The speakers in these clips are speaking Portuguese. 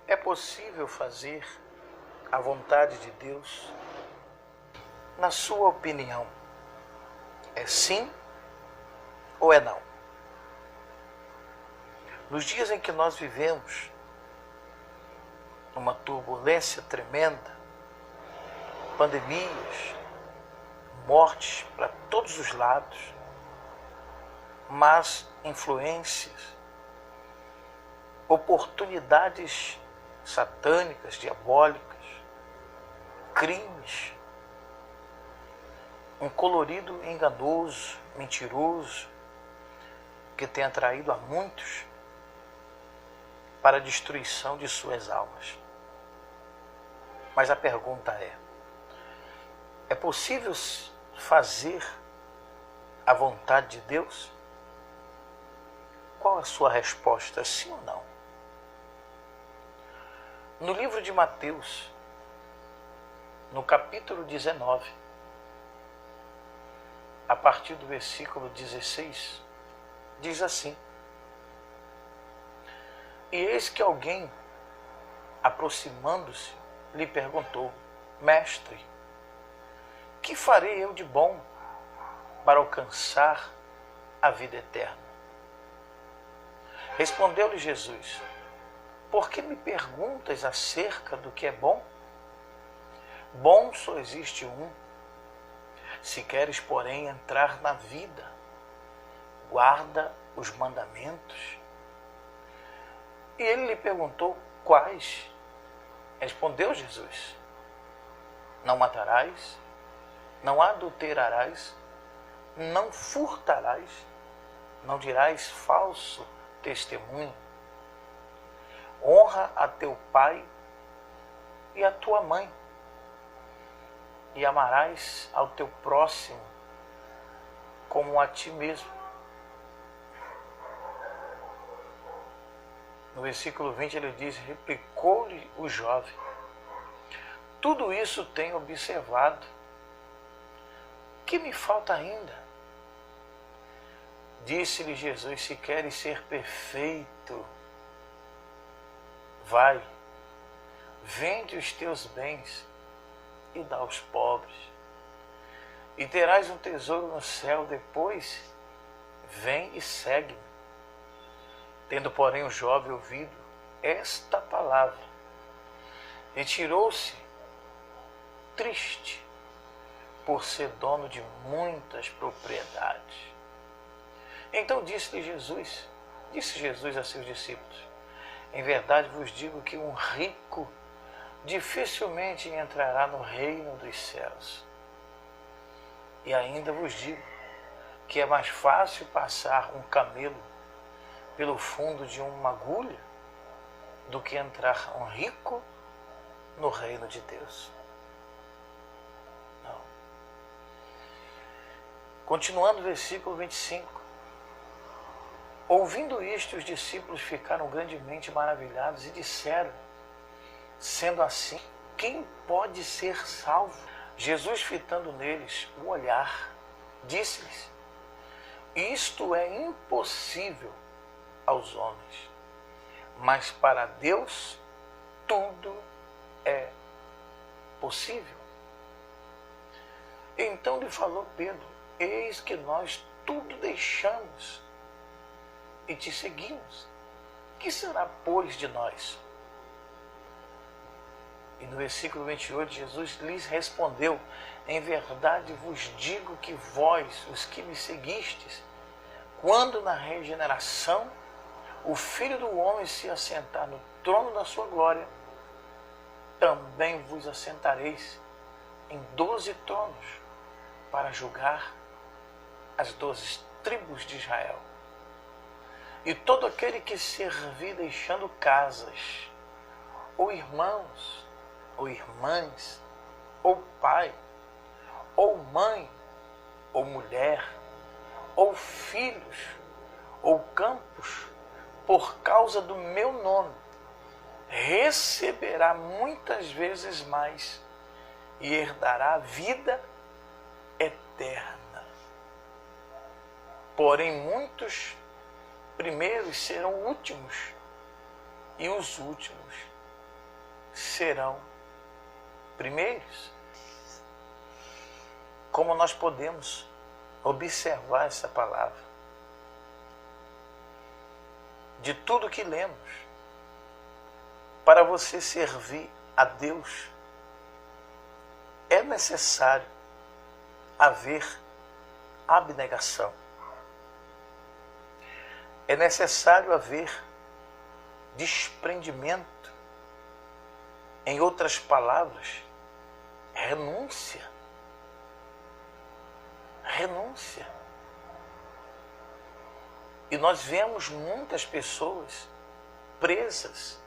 É possível fazer a vontade de Deus? Na sua opinião, é sim ou é não? Nos dias em que nós vivemos, numa turbulência tremenda, pandemias, mortes para todos os lados, más influências, oportunidades satânicas, diabólicas, crimes, um colorido enganoso, mentiroso, que tem atraído a muitos para a destruição de suas almas. Mas a pergunta é possível fazer a vontade de Deus? Qual a sua resposta, sim ou não? No livro de Mateus, no capítulo 19, a partir do versículo 16, diz assim: E eis que alguém, aproximando-se, lhe perguntou: Mestre, que farei eu de bom para alcançar a vida eterna? Respondeu-lhe Jesus: Por que me perguntas acerca do que é bom? Bom só existe um. Se queres, porém, entrar na vida, guarda os mandamentos. E ele lhe perguntou: Quais? Respondeu Jesus: Não matarás, não adulterarás, não furtarás, não dirás falso testemunho, honra a teu pai e a tua mãe, e amarás ao teu próximo como a ti mesmo. No versículo 20 ele diz: Replicou-lhe o jovem: Tudo isso tenho observado. Que me falta ainda? Disse-lhe Jesus: Se queres ser perfeito, vai, vende os teus bens e dá aos pobres, e terás um tesouro no céu. Depois, vem e segue-me. Tendo, porém, o jovem ouvido esta palavra, retirou-se, triste, por ser dono de muitas propriedades. Então disse Jesus a seus discípulos: Em verdade vos digo que um rico dificilmente entrará no reino dos céus. E ainda vos digo que é mais fácil passar um camelo pelo fundo de uma agulha do que entrar um rico no reino de Deus. Não. Continuando o versículo 25. Ouvindo isto, os discípulos ficaram grandemente maravilhados e disseram: Sendo assim, quem pode ser salvo? Jesus, fitando neles o olhar, disse-lhes: Isto é impossível aos homens, mas para Deus tudo é possível. Então lhe falou Pedro: Eis que nós tudo deixamos e te seguimos. Que será, pois, de nós? E no versículo 28, Jesus lhes respondeu: Em verdade vos digo que vós, os que me seguistes, quando na regeneração o Filho do Homem se assentar no trono da sua glória, também vos assentareis em 12 tronos para julgar as 12 tribos de Israel. E todo aquele que servir deixando casas, ou irmãos, ou irmãs, ou pai, ou mãe, ou mulher, ou filhos, ou campos, por causa do meu nome, receberá muitas vezes mais e herdará a vida eterna. Porém, muitos primeiros serão últimos, e os últimos serão primeiros. Como nós podemos observar essa palavra? De tudo que lemos, para você servir a Deus, é necessário haver abnegação. É necessário haver desprendimento. Em outras palavras, renúncia. Renúncia. E nós vemos muitas pessoas presas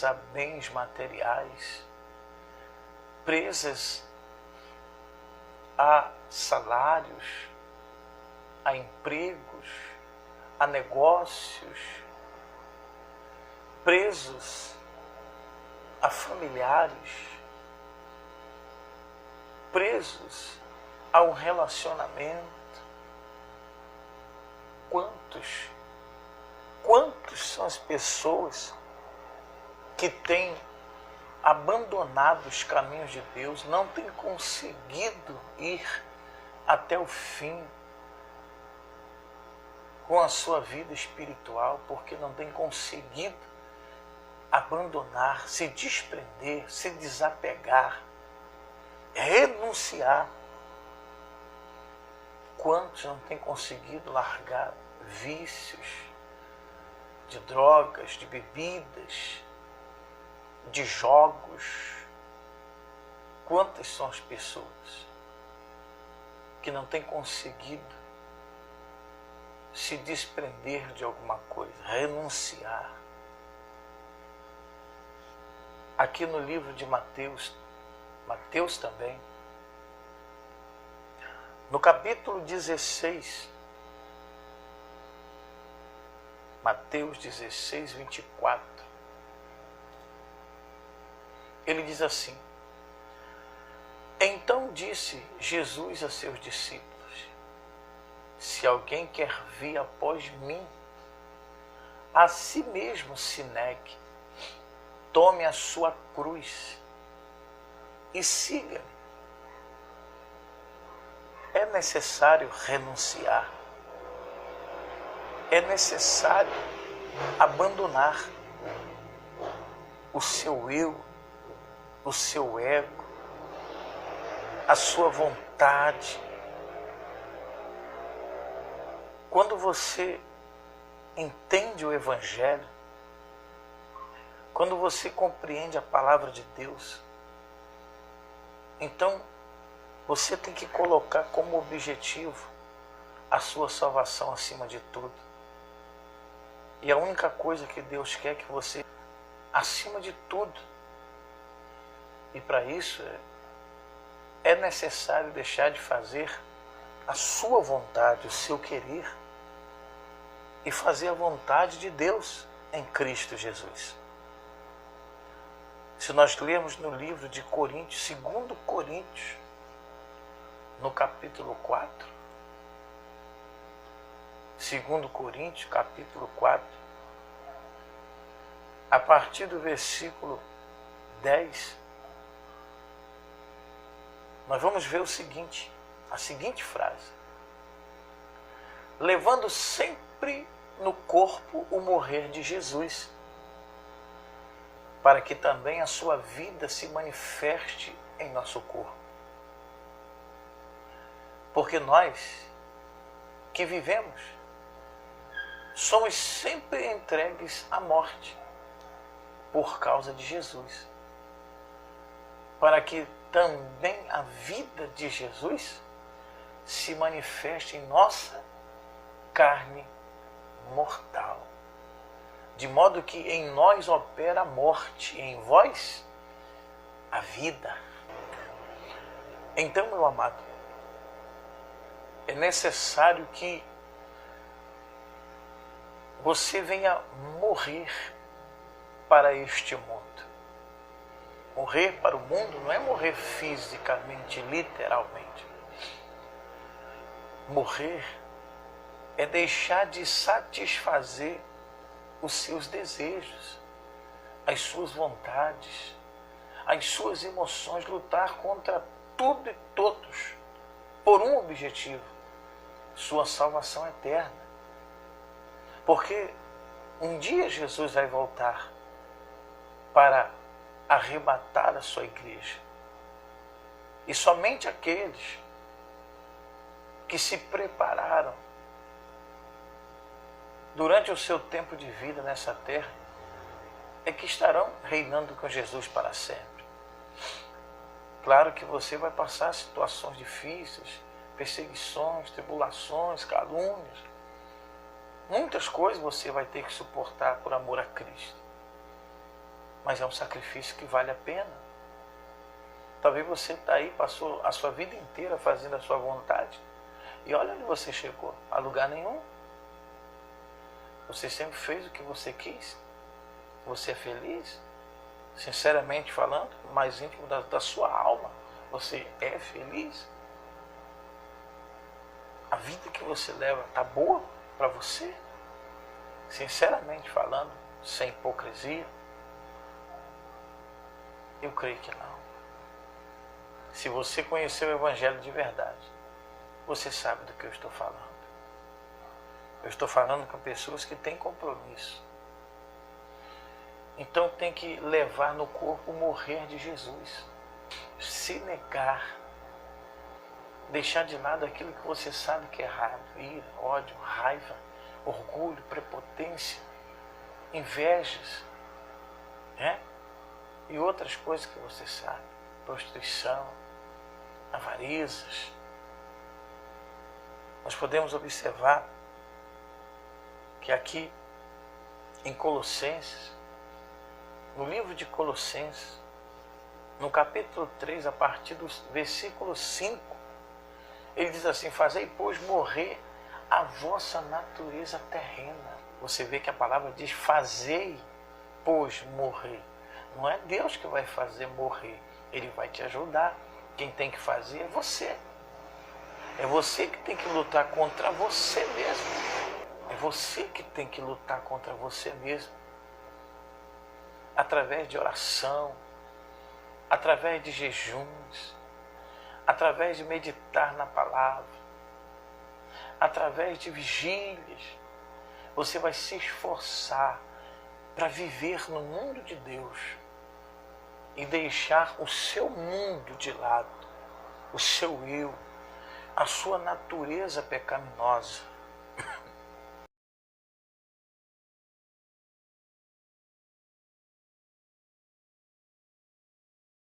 a bens materiais, presas a salários, a empregos, a negócios, presos a familiares, presos a um relacionamento. Quantos são as pessoas que têm abandonado os caminhos de Deus, não têm conseguido ir até o fim com a sua vida espiritual, porque não têm conseguido abandonar, se desprender, se desapegar, renunciar. Quantos não têm conseguido largar vícios de drogas, de bebidas, de jogos? Quantas são as pessoas que não têm conseguido se desprender de alguma coisa, renunciar? Aqui no livro de Mateus também, no capítulo 16, Mateus 16, 24, ele diz assim: então disse Jesus a seus discípulos: se alguém quer vir após mim, a si mesmo se negue, tome a sua cruz e siga-me. É necessário renunciar. É necessário abandonar o seu eu, o seu ego, a sua vontade. Quando você entende o Evangelho, quando você compreende a palavra de Deus, então você tem que colocar como objetivo a sua salvação acima de tudo. E a única coisa que Deus quer é que você, acima de tudo, e para isso é necessário deixar de fazer a sua vontade, o seu querer, e fazer a vontade de Deus em Cristo Jesus. Se nós lermos no livro de Coríntios, 2 Coríntios, no capítulo 4, 2 Coríntios, capítulo 4, a partir do versículo 10, nós vamos ver o seguinte, a seguinte frase: levando sempre no corpo o morrer de Jesus, para que também a sua vida se manifeste em nosso corpo. Porque nós que vivemos somos sempre entregues à morte por causa de Jesus, para que também a vida de Jesus se manifeste em nossa carne mortal, de modo que em nós opera a morte, e em vós a vida. Então, meu amado, é necessário que você venha morrer para este mundo. Morrer para o mundo não é morrer fisicamente, literalmente. Morrer é deixar de satisfazer os seus desejos, as suas vontades, as suas emoções, lutar contra tudo e todos, por um objetivo: sua salvação eterna. Porque um dia Jesus vai voltar para arrebatar a sua igreja. E somente aqueles que se prepararam durante o seu tempo de vida nessa terra é que estarão reinando com Jesus para sempre. Claro que você vai passar situações difíceis, perseguições, tribulações, calúnias. Muitas coisas você vai ter que suportar por amor a Cristo. Mas é um sacrifício que vale a pena. Talvez você está aí, passou a sua vida inteira fazendo a sua vontade. E olha onde você chegou, a lugar nenhum. Você sempre fez o que você quis. Você é feliz? Sinceramente falando, mais íntimo da sua alma, você é feliz? A vida que você leva está boa para você? Sinceramente falando, sem hipocrisia? Eu creio que não. Se você conheceu o Evangelho de verdade, você sabe do que eu estou falando. Eu estou falando com pessoas que têm compromisso. Então tem que levar no corpo o morrer de Jesus. Se negar. Deixar de lado aquilo que você sabe que é errado. Ira, ódio, raiva, orgulho, prepotência, invejas, né? E outras coisas que você sabe. Prostituição, avarezas. Nós podemos observar que aqui em Colossenses, no livro de Colossenses, no capítulo 3, a partir do versículo 5, ele diz assim: fazei, pois, morrer a vossa natureza terrena. Você vê que a palavra diz fazei, pois, morrer. Não é Deus que vai fazer morrer, Ele vai te ajudar. Quem tem que fazer é você. É você que tem que lutar contra você mesmo. É você que tem que lutar contra você mesmo. Através de oração, através de jejuns, através de meditar na palavra, através de vigílias, você vai se esforçar para viver no mundo de Deus e deixar o seu mundo de lado, o seu eu, a sua natureza pecaminosa,